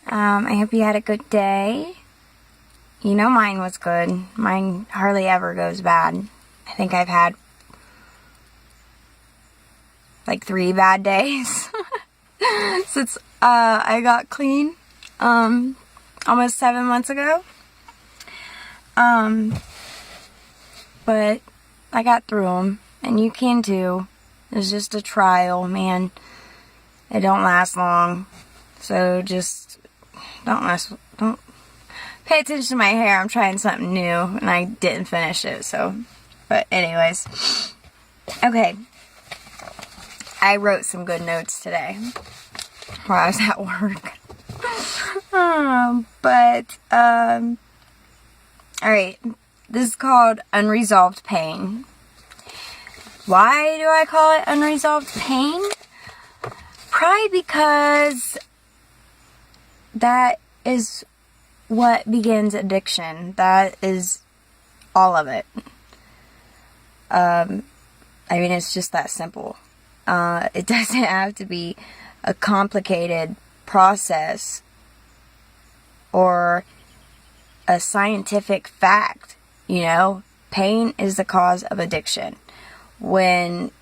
I hope you had a good day. You know mine was good. Mine hardly ever goes bad. I think I've had like 3 bad days since I got clean almost 7 months ago. But I got through them, and you can too. It's just a trial, man. It don't last long, so just don't pay attention to my hair. I'm trying something new, and I didn't finish it, so. But anyways, okay. I wrote some good notes today while I was at work. Alright, this is called Unresolved Pain. Why do I call it Unresolved Pain? Probably because that is what begins addiction. That is all of it. I mean, it's just that simple. It doesn't have to be a complicated process or a scientific fact, you know. Pain is the cause of addiction. When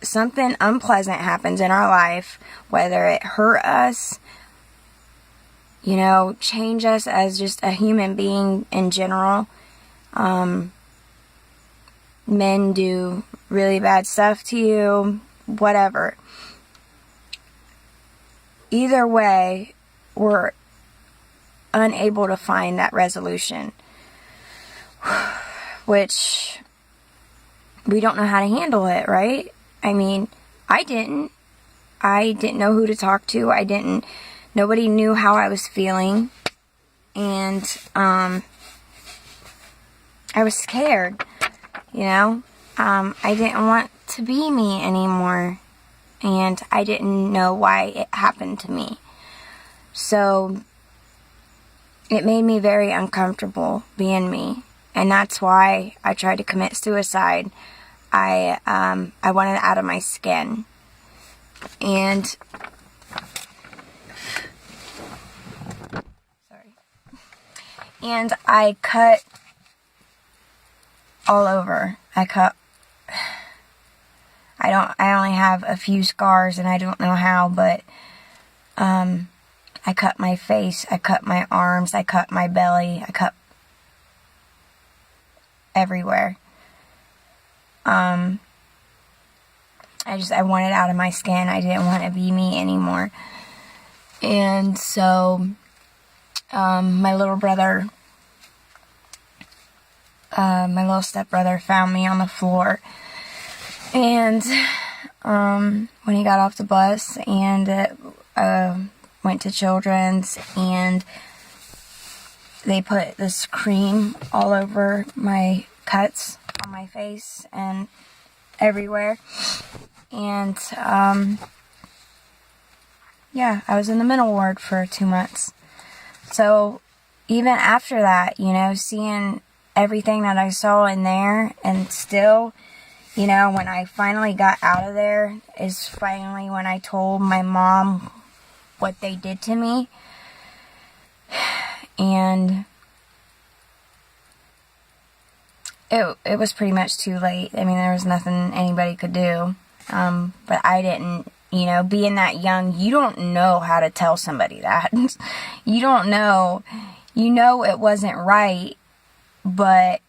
something unpleasant happens in our life, whether it hurt us, you know, change us as just a human being in general, men do really bad stuff to you, whatever. Either way, we're unable to find that resolution, which we don't know how to handle it, right? I mean, I didn't know who to talk to. Nobody knew how I was feeling, and I was scared, you know. I didn't want to be me anymore, and I didn't know why it happened to me. So it made me very uncomfortable being me, and that's why I tried to commit suicide. I wanted out of my skin, and I cut all over. I only have a few scars, and I don't know how, but I cut my face, I cut my arms, I cut my belly, I cut everywhere. I wanted out of my skin. I didn't want to be me anymore. And so, my little stepbrother found me on the floor. And, when he got off the bus and, went to Children's, and they put this cream all over my cuts on my face and everywhere. And, yeah, I was in the mental ward for 2 months. So, even after that, you know, seeing everything that I saw in there, and still, you know, when I finally got out of there is finally when I told my mom what they did to me. And it was pretty much too late. I mean, there was nothing anybody could do. But I didn't, you know, being that young, you don't know how to tell somebody that. You don't know. You know it wasn't right, but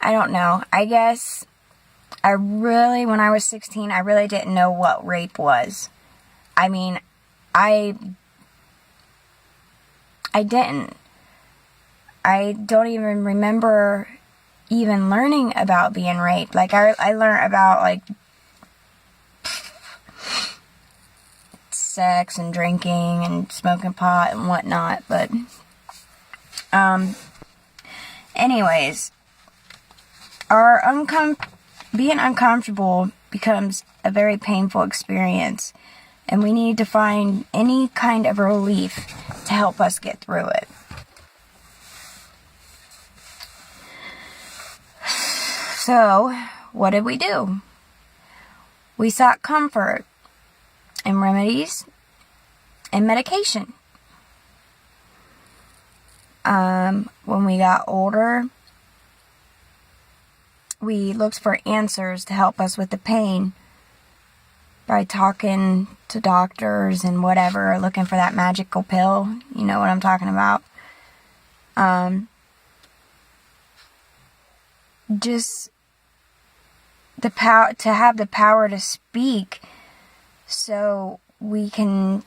I don't know. I guess when I was 16, I really didn't know what rape was. I mean, I didn't. I don't even remember even learning about being raped. Like, I learned about, like, sex and drinking and smoking pot and whatnot, but, anyways, being uncomfortable becomes a very painful experience, and we need to find any kind of relief to help us get through it. So, what did we do? We sought comfort in remedies and medication. When we got older, we looked for answers to help us with the pain by talking to doctors and whatever, looking for that magical pill. You know what I'm talking about. Just the power to have the power to speak, so we can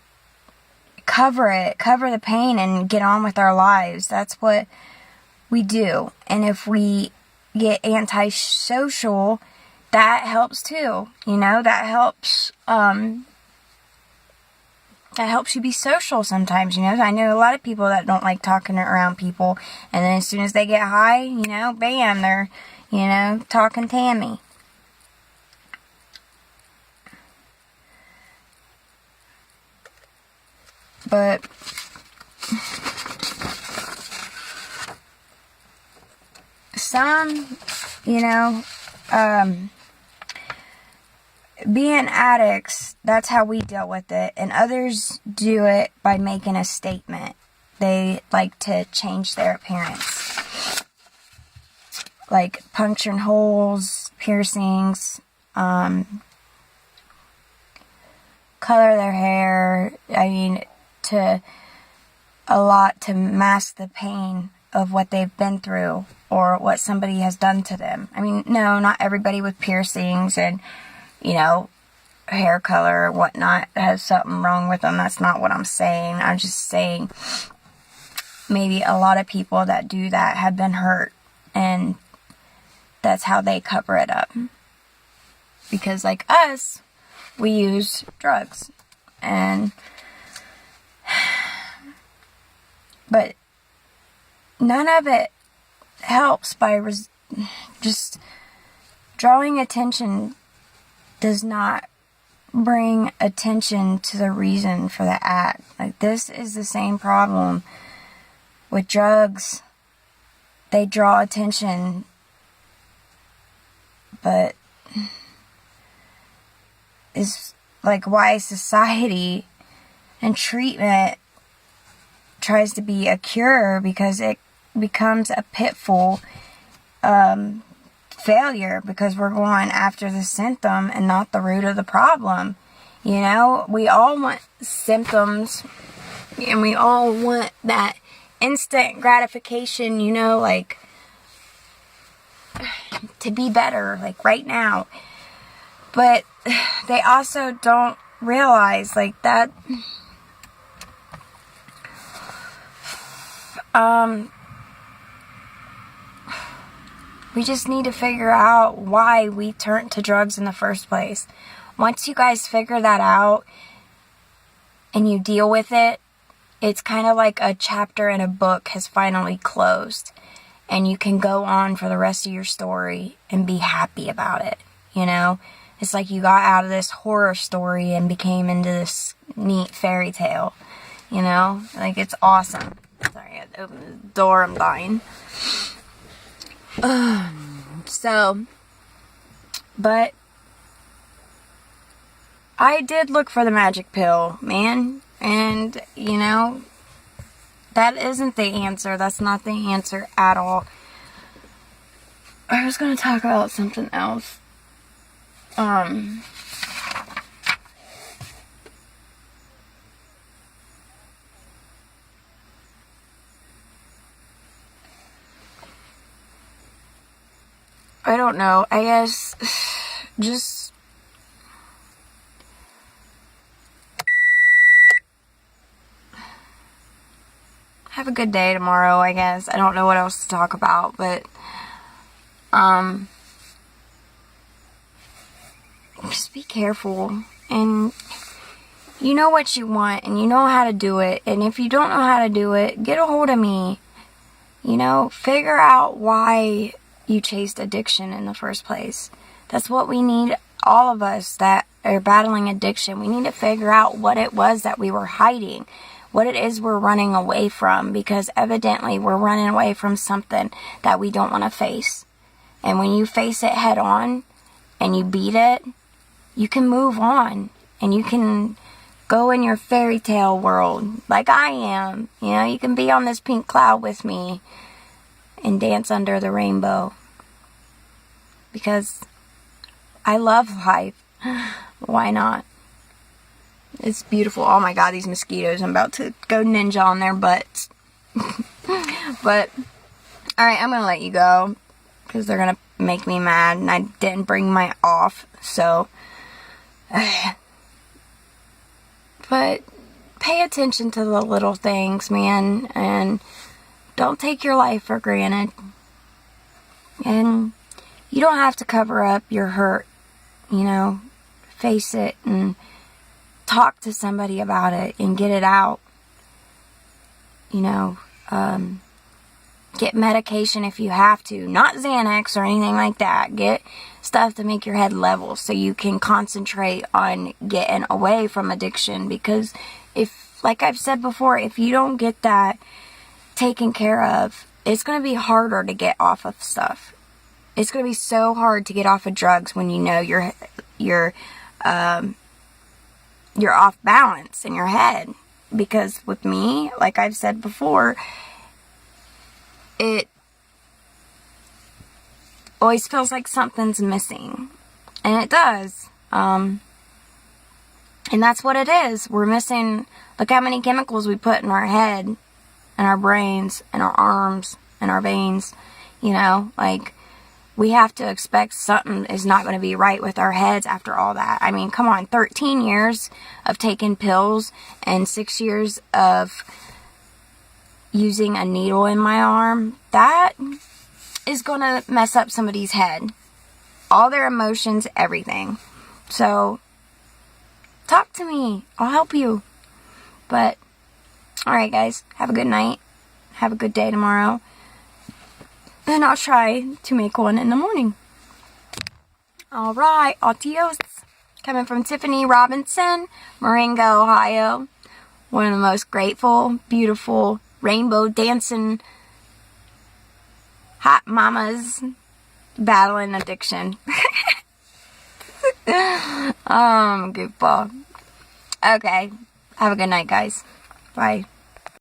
cover the pain and get on with our lives. That's what we do. And if we get antisocial, that helps too. You know, that helps you be social sometimes. You know, I know a lot of people that don't like talking around people, and then as soon as they get high, you know, bam, they're, you know, talking Tammy. But some, you know, being addicts, that's how we deal with it. And others do it by making a statement. They like to change their appearance. Like puncturing holes, piercings, color their hair. I mean, to a lot to mask the pain of what they've been through or what somebody has done to them. I mean, no, not everybody with piercings and, you know, hair color or whatnot has something wrong with them. That's not what I'm saying. I'm just saying maybe a lot of people that do that have been hurt, and that's how they cover it up. Because like us, we use drugs, but none of it helps by just drawing attention. Does not bring attention to the reason for the act. Like, this is the same problem with drugs. They draw attention, but is like why society and treatment tries to be a cure, because it becomes a pitfall failure, because we're going after the symptom and not the root of the problem. You know, we all want symptoms, and we all want that instant gratification, you know, like to be better, like right now. But they also don't realize like that we just need to figure out why we turned to drugs in the first place. Once you guys figure that out and you deal with it, it's kind of like a chapter in a book has finally closed, and you can go on for the rest of your story and be happy about it. You know, it's like you got out of this horror story and became into this neat fairy tale. You know, like, it's awesome. Sorry, I had to open the door. I'm dying. But I did look for the magic pill, man. And, you know, that isn't the answer. That's not the answer at all. I was going to talk about something else. I don't know. I guess just have a good day tomorrow, I guess. I don't know what else to talk about, but just be careful, and you know what you want, and you know how to do it. And if you don't know how to do it, get a hold of me. You know, figure out why you chased addiction in the first place. That's what we need, all of us that are battling addiction. We need to figure out what it was that we were hiding, what it is we're running away from, because evidently we're running away from something that we don't want to face. And when you face it head on and you beat it, you can move on, and you can Go in your fairy tale world like I am. You know, you can be on this pink cloud with me and dance under the rainbow. Because I love life. Why not? It's beautiful. Oh my god, these mosquitoes. I'm about to go ninja on their butts. But, alright, I'm going to let you go. Because they're going to make me mad. And I didn't bring my off. So, but pay attention to the little things, man. And don't take your life for granted. And you don't have to cover up your hurt. You know, face it and talk to somebody about it and get it out. You know, get medication if you have to. Not Xanax or anything like that. Get stuff to make your head level so you can concentrate on getting away from addiction. Because if, like I've said before, if you don't get that taken care of, it's going to be harder to get off of stuff. It's going to be so hard to get off of drugs when you know you're off balance in your head. Because with me, like I've said before, it always feels like something's missing. And it does. And that's what it is. We're missing, look how many chemicals we put in our head, and our brains, and our arms, and our veins. You know, like, we have to expect something is not going to be right with our heads after all that. I mean, come on, 13 years of taking pills and 6 years of using a needle in my arm, that is going to mess up somebody's head. All their emotions, everything. So, talk to me. I'll help you. But, alright guys, have a good night. Have a good day tomorrow. And I'll try to make one in the morning. Alright, adios. Coming from Tiffany Robinson, Marengo, Ohio. One of the most grateful, beautiful, rainbow dancing hot mamas battling addiction. Goofball. Okay, have a good night, guys. Bye.